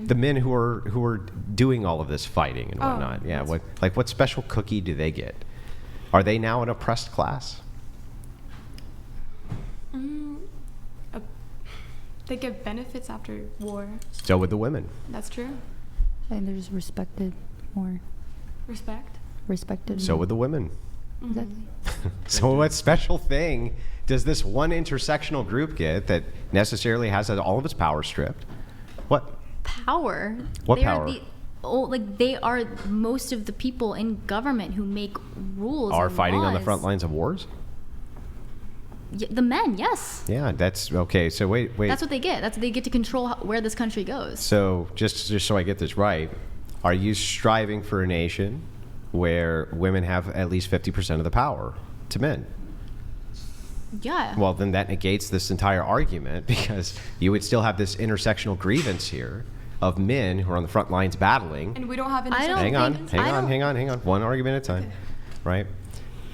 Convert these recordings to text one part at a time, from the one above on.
The men who are doing all of this fighting and whatnot. Yeah. What special cookie do they get? Are they now an oppressed class? They get benefits after war. So would the women. That's true. I think they're just respected more. Respected. So would the women. Exactly. So what special thing does this one intersectional group get that necessarily has all of its power stripped? What? Power. What power? They are most of the people in government who make rules. Are and fighting laws. on the front lines of wars? The men, yes. Yeah, that's okay. So wait. That's what they get. That's what they get to control where this country goes. So just so I get this right, are you striving for a nation where women have at least 50% of the power to men? Yeah. Well, then that negates this entire argument, because you would still have this intersectional grievance here of men who are on the front lines battling. And we don't have I don't Hang on. One argument at a time, Okay. right?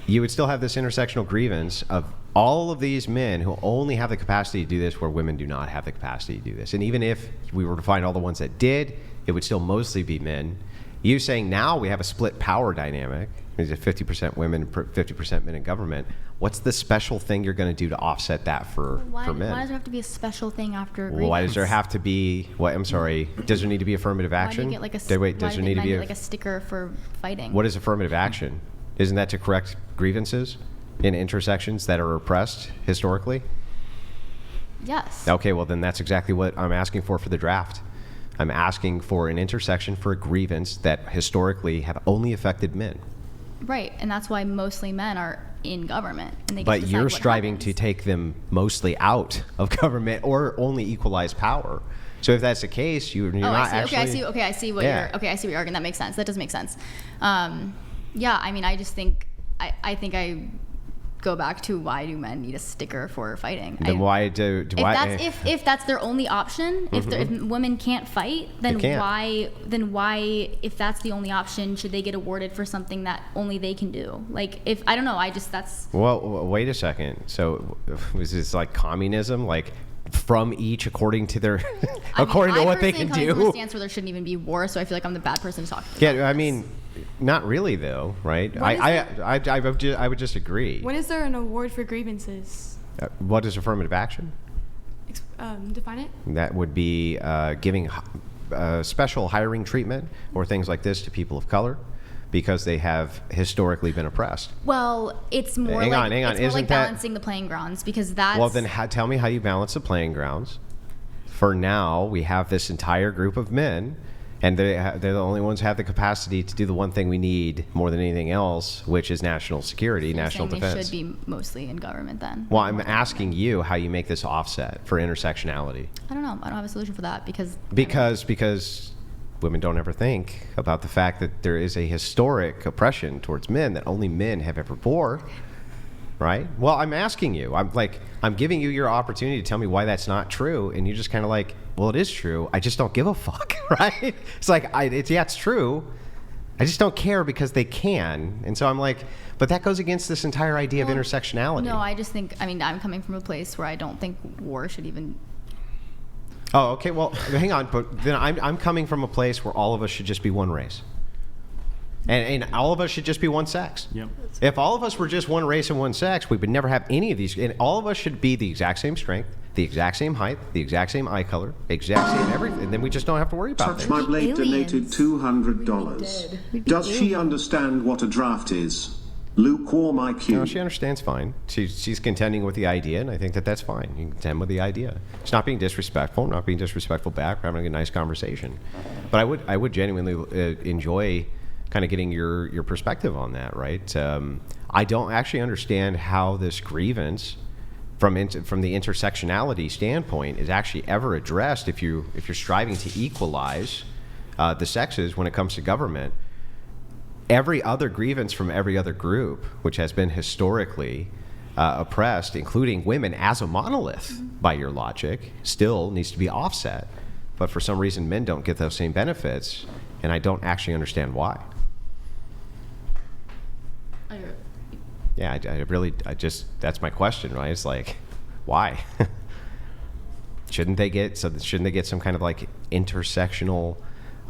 You would still have this intersectional grievance of all of these men who only have the capacity to do this where women do not have the capacity to do this. And even if we were to find all the ones that did, it would still mostly be men. You saying now we have a split power dynamic, is it 50% women, 50% men in government? What's the special thing you're going to do to offset that for men? Why does there have to be a special thing after a grievance? Why does there have to be, I'm sorry, does there need to be affirmative action? Why do you get does there need to be like a sticker for fighting? What is affirmative action? Isn't that to correct grievances in intersections that are oppressed historically? Yes. Okay, well then that's exactly what I'm asking for the draft. I'm asking for an intersection for a grievance that historically have only affected men. Right, and that's why mostly men are in government. And they get to But decide you're what striving happens. to take them mostly out of government or only equalize power. So if that's the case, you're not actually... I see what you're arguing. That makes sense. That does make sense. Yeah, I mean, I just think, I think I go back to, why do men need a sticker for fighting? Then why do if that's their only option, if women can't fight, then why, if that's the only option, should they get awarded for something that only they can do? Like, if I don't know, Well, wait a second. So was this like communism? Like, from each according to their according to what they can do? I'm from a stance where there shouldn't even be war, so I feel like I'm the bad person to talk about. Yeah, I mean, not really though, right? I would just agree. When is there an award for grievances? What is affirmative action? Define it. That would be giving special hiring treatment or things like this to people of color because they have historically been oppressed. Well, it's more Hang on. It's more Isn't like that- balancing the playing grounds, because that's... Well, then tell me how you balance the playing grounds. For now, we have this entire group of men, and they're the only ones who have the capacity to do the one thing we need more than anything else, which is national security, You're national saying defense. They should be mostly in government then. Well, I'm asking you how you make this offset for intersectionality. I don't know. I don't have a solution for that because women don't ever think about the fact that there is a historic oppression towards men that only men have ever bore, right? Well, I'm asking you. I'm giving you your opportunity to tell me why that's not true, and you're just kind of like, well, it is true. I just don't give a fuck, right? It's like, it's true. I just don't care because they can. And so I'm like, but that goes against this entire idea of intersectionality. No, I just think, I'm coming from a place where I don't think war should even... Oh, okay. Well, hang on. But then I'm coming from a place where all of us should just be one race. And all of us should just be one sex. Yep. If all of us were just one race and one sex, we would never have any of these. And all of us should be the exact same strength, the exact same height, the exact same eye color, exact same everything. And then we just don't have to worry about Touch it. My Blade Aliens. donated $200. Does she understand what a draft is? Lukewarm IQ. No, she understands fine. She's contending with the idea, and I think that's fine. You can contend with the idea. It's not being disrespectful, not being disrespectful back. We're having a nice conversation. But I would genuinely enjoy kind of getting your perspective on that, right? I don't actually understand how this grievance from the intersectionality standpoint is actually ever addressed if you're striving to equalize the sexes when it comes to government. Every other grievance from every other group, which has been historically oppressed, including women as a monolith, by your logic, still needs to be offset. But for some reason, men don't get those same benefits, and I don't actually understand why. Yeah, I just, that's my question, right? It's like, why? Shouldn't they get some kind of like intersectional,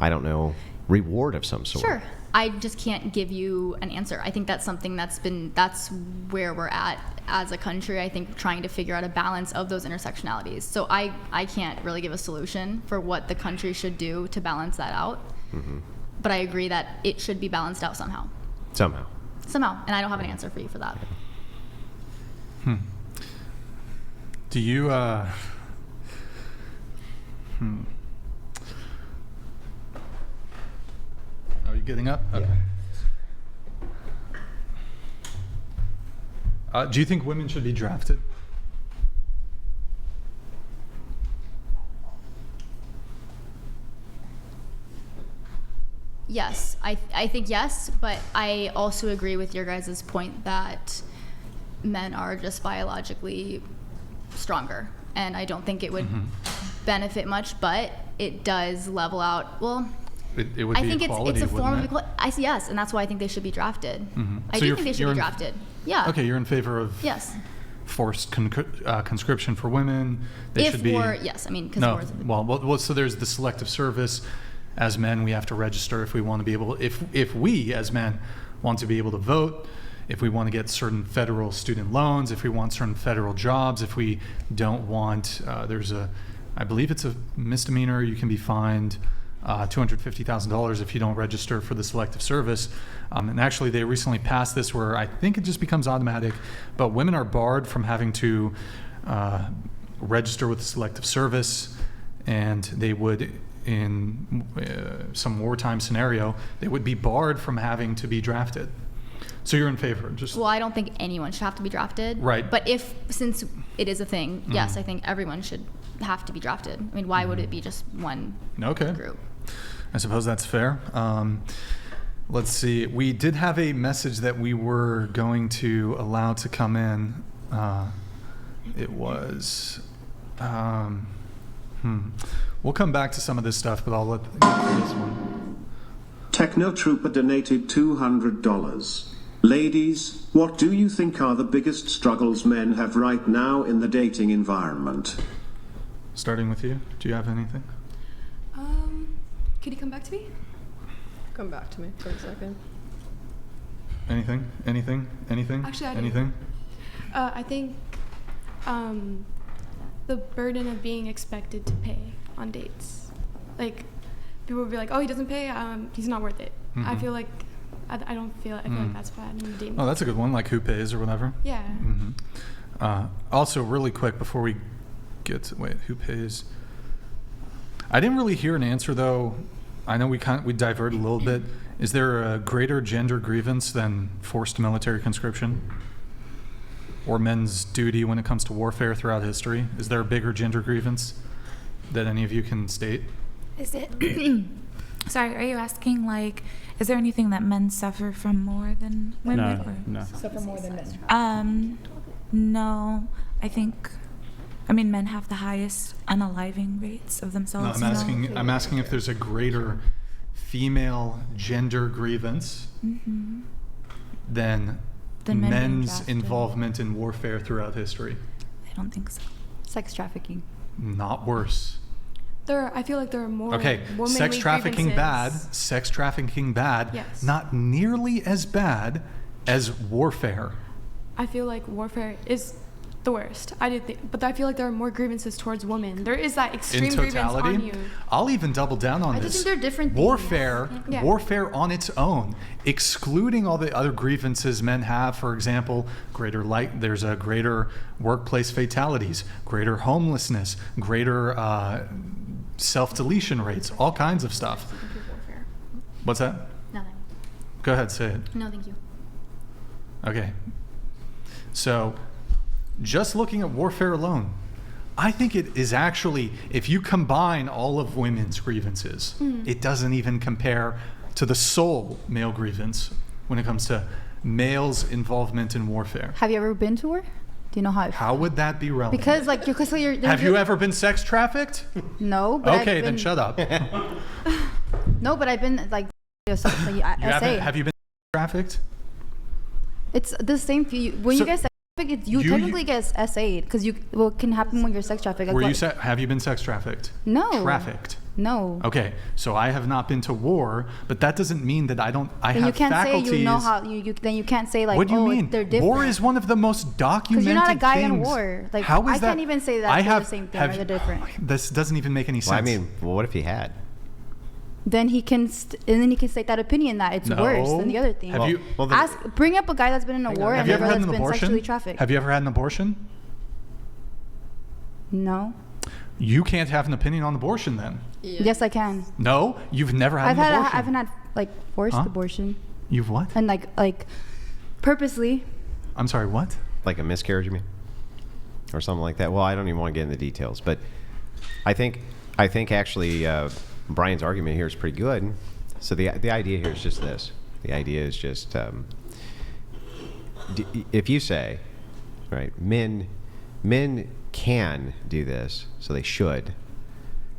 I don't know, reward of some sort? Sure. I just can't give you an answer. I think that's something that's where we're at as a country. I think trying to figure out a balance of those intersectionalities. So I can't really give a solution for what the country should do to balance that out. Mm-hmm. But I agree that it should be balanced out somehow. Somehow. And I don't have an answer for you for that. Do you Are you getting up? Okay. Do you think women should be drafted? Yes, I think yes, but I also agree with your guys' point that men are just biologically stronger, and I don't think it would benefit much, but it does level out. Well, it would I be think equality, it's a form of wouldn't it? equality. Yes, and that's why I think they should be drafted. I So do think they should be drafted. Yeah. Okay, you're in favor of Yes. forced conscription for women. They If should be. war, yes, I mean, because No, war is well, so there's the selective service. As men, we have to register if we want to be able. If we as men want to be able to vote, if we want to get certain federal student loans, if we want certain federal jobs, if we don't want, I believe it's a misdemeanor. You can be fined $250,000 if you don't register for the selective service. And actually, they recently passed this where I think it just becomes automatic, but women are barred from having to register with the selective service, and they would, in some wartime scenario, they would be barred from having to be drafted. So you're in favor? Well, I don't think anyone should have to be drafted. Right. But since it is a thing, yes, I think everyone should have to be drafted. I mean, why would it be just one group? I suppose that's fair. Let's see. We did have a message that we were going to allow to come in. It was... We'll come back to some of this stuff, but I'll let this one. Technotrooper donated $200. Ladies, what do you think are the biggest struggles men have right now in the dating environment? Starting with you, do you have anything? Could you come back to me? Come back to me for a second. Anything? Actually, I do. Anything? I think the burden of being expected to pay on dates. Like, people would be like, oh, he doesn't pay, he's not worth it. I feel like, I feel like that's bad in the dating. Oh, that's a good one, like who pays or whatever. Yeah. Also, really quick before we get to, who pays? I didn't really hear an answer though. I know we diverted a little bit. Is there a greater gender grievance than forced military conscription? Or men's duty when it comes to warfare throughout history? Is there a bigger gender grievance that any of you can state? Is it, sorry, are you asking, like, is there anything that men suffer from more than women? No. Suffer more than men. No, I mean, men have the highest unaliving rates of No, themselves. I'm asking if there's a greater female gender grievance than Than men being men's drafted. involvement in warfare throughout history. I don't think so. Sex trafficking. Not worse. I feel like there are more Okay, womanly sex trafficking bad, grievances. sex trafficking bad, Yes. not nearly as bad as warfare. I feel like warfare is the worst. I did think, but I feel like there are more grievances towards women. There is that extreme In grievance totality, on you. I'll even double down on I this. just think they're different things. Yeah. Warfare on its own, excluding all the other grievances men have, for example, there's a greater workplace fatalities, greater homelessness, greater self-deletion rates, all kinds of stuff. Warfare. What's that? Nothing. Go ahead, say it. No, thank you. Okay. So, just looking at warfare alone, I think it is actually, if you combine all of women's grievances, it doesn't even compare to the sole male grievance when it comes to males' involvement in warfare. Have you ever been to war? Do you know how? How would that be relevant? Because like you're Have you ever been sex trafficked? No. But Okay, I've then been, shut up. No, but I've been like SA. Have you been trafficked? It's the same. When you guys You technically get SA'd because what can happen when you're sex trafficked. Have you been sex trafficked? No. Trafficked? No. Okay, so I have not been to war, but that doesn't mean that I then have you can't faculties. say you know how then you can't say like, what do you oh, mean? they're different. War is one of the most documented because you're not a guy in things. war. Like, how is I that? can't even say that they're the same thing or they're different. This doesn't even make any sense. Well, I mean, what if he had? Then he can state that opinion that it's worse than the other thing. Bring up a guy that's been in a war and a girl that's been sexually trafficked. Have you ever had an abortion? No. You can't have an opinion on abortion then. Yeah. Yes, I can. No, you've never had an abortion. I haven't had like forced abortion. You've what? And like purposely. I'm sorry, what? Like a miscarriage, you mean? Or something like that. Well, I don't even want to get into the details, but I think actually Brian's argument here is pretty good. So the idea here is just this. The idea is just if you say, right, men can do this, so they should.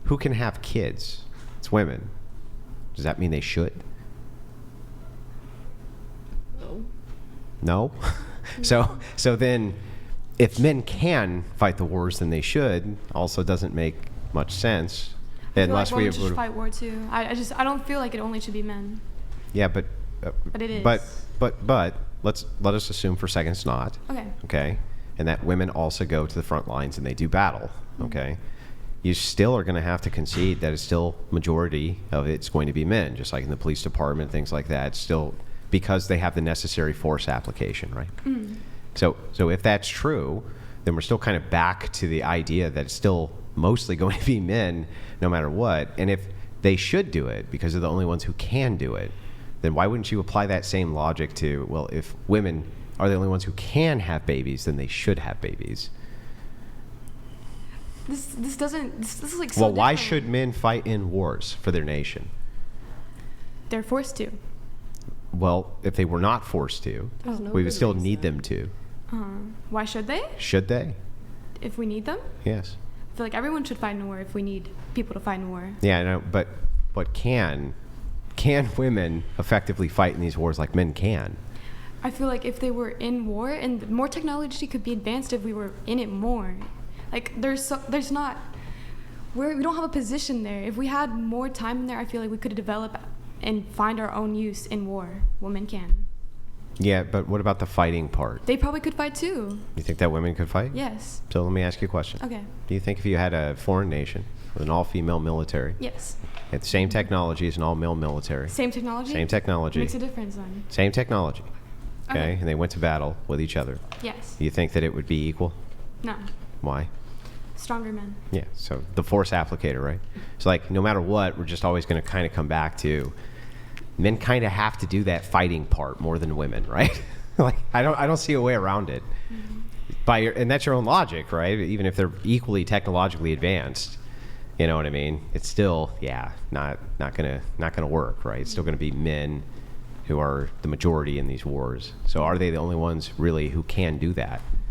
Who can have kids? It's women. Does that mean they should? No. So then, if men can fight the wars, then they should. Also, doesn't make much sense. Unless we should fight war too. I don't feel like it only should be men. Yeah, but it is. But let us assume for a second it's not. Okay. Okay, and that women also go to the front lines and they do battle. Okay, you still are going to have to concede that it's still majority of it's going to be men, just like in the police department, things like that. It's still because they have the necessary force application, right? Mm. So if that's true, then we're still kind of back to the idea that it's still mostly going to be men no matter what. And if they should do it because they're the only ones who can do it, then why wouldn't you apply that same logic to, well, if women are the only ones who can have babies, then they should have babies? This is like so well, why different. should men fight in wars for their nation? They're forced to. Well, if they were not forced to, we would still need them to. Why should they? Should they? If we need them? Yes. I feel like everyone should fight in a war if we need people to fight in war. Yeah, I know, but can women effectively fight in these wars like men can? I feel like if they were in war, and more technology could be advanced if we were in it more. Like we don't have a position there. If we had more time in there, I feel like we could develop and find our own use in war. Women can. Yeah, but what about the fighting part? They probably could fight too. You think that women could fight? Yes. So let me ask you a question. Okay. Do you think if you had a foreign nation with an all-female military, yes, had the same technology as an all-male military, same technology? Same technology. Makes a difference then. Same technology. Okay, and they went to battle with each other. Yes. Do you think that it would be equal? No. Why? Stronger men. Yeah, so the force applicator, right? So like no matter what, we're just always going to kind of come back to men kind of have to do that fighting part more than women, right? Like I don't see a way around it. Mm-hmm. And that's your own logic, right? Even if they're equally technologically advanced, you know what I mean? It's still not gonna work, right? It's still gonna be men who are the majority in these wars. So are they the only ones really who can do that?